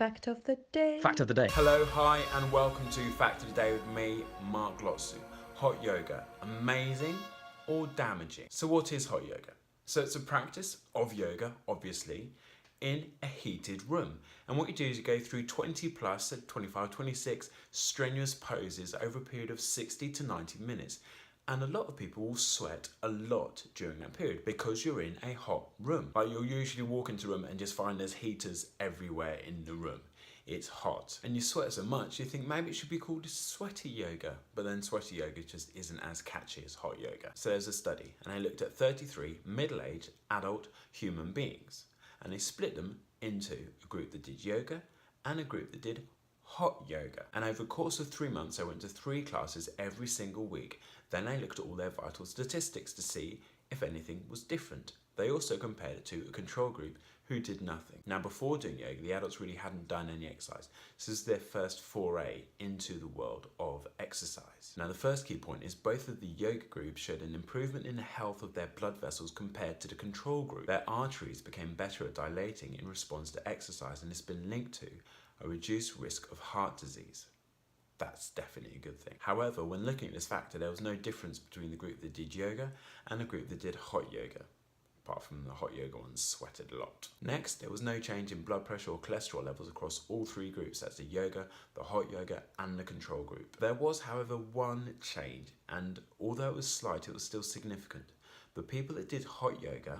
Fact of the day. Fact of the day. Hello, hi, and welcome to Fact of the Day with me, Mark Lotsu. Hot yoga, amazing or damaging? So what is hot yoga? So it's a practice of yoga, obviously, in a heated room. And what you do is you go through 20 plus, 25, 26 strenuous poses over a period of 60 to 90 minutes. And a lot of people will sweat a lot during that period because you're in a hot room. Like you'll usually walk into a room and just find there's heaters everywhere in the room. It's hot and you sweat so much you think maybe it should be called sweaty yoga, but then sweaty yoga just isn't as catchy as hot yoga. So there's a study and they looked at 33 middle-aged adult human beings and they split them into a group that did yoga and a group that did hot yoga. And over the course of 3 months, I went to 3 classes every single week. Then I looked at all their vital statistics to see if anything was different. They also compared it to a control group who did nothing. Now, before doing yoga, the adults really hadn't done any exercise. So this is their first foray into the world of exercise. Now, the first key point is both of the yoga groups showed an improvement in the health of their blood vessels compared to the control group. Their arteries became better at dilating in response to exercise, and it's been linked to a reduced risk of heart disease. That's definitely a good thing. However, when looking at this factor, there was no difference between the group that did yoga and the group that did hot yoga, apart from the hot yoga ones sweated a lot. Next, there was no change in blood pressure or cholesterol levels across all 3 groups. That's the yoga, the hot yoga, and the control group. There was, however, one change, and although it was slight, it was still significant. The people that did hot yoga,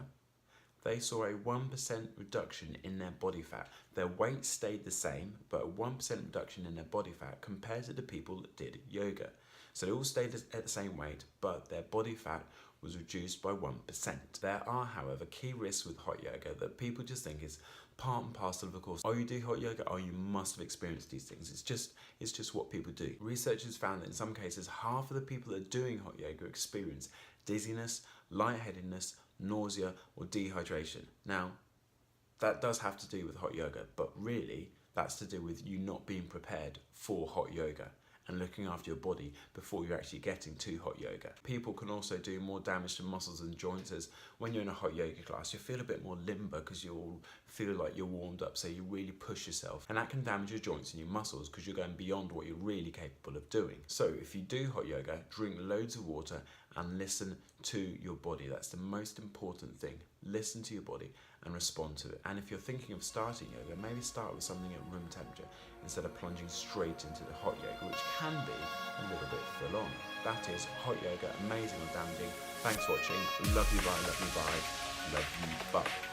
they saw a 1% reduction in their body fat. Their weight stayed the same, but a 1% reduction in their body fat compared to the people that did yoga. So they all stayed at the same weight, but their body fat was reduced by 1%. There are, however, key risks with hot yoga that people just think is part and parcel of the course. Oh, you do hot yoga? Oh, you must have experienced these things. It's just what people do. Researchers found that in some cases, half of the people that are doing hot yoga experience dizziness, lightheadedness, nausea, or dehydration. Now, that does have to do with hot yoga, but really that's to do with you not being prepared for hot yoga and looking after your body before you're actually getting to hot yoga. People can also do more damage to muscles and joints, as when you're in a hot yoga class, you feel a bit more limber because you'll feel like you're warmed up, so you really push yourself. And that can damage your joints and your muscles because you're going beyond what you're really capable of doing. So if you do hot yoga, drink loads of water and listen to your body. That's the most important thing. Listen to your body and respond to it. And if you're thinking of starting yoga, maybe start with something at room temperature instead of plunging straight into the hot yoga, which can be a little bit full on. That is hot yoga, amazing or damaging. Thanks for watching. Love you, bye, love you, bye, love you, bye.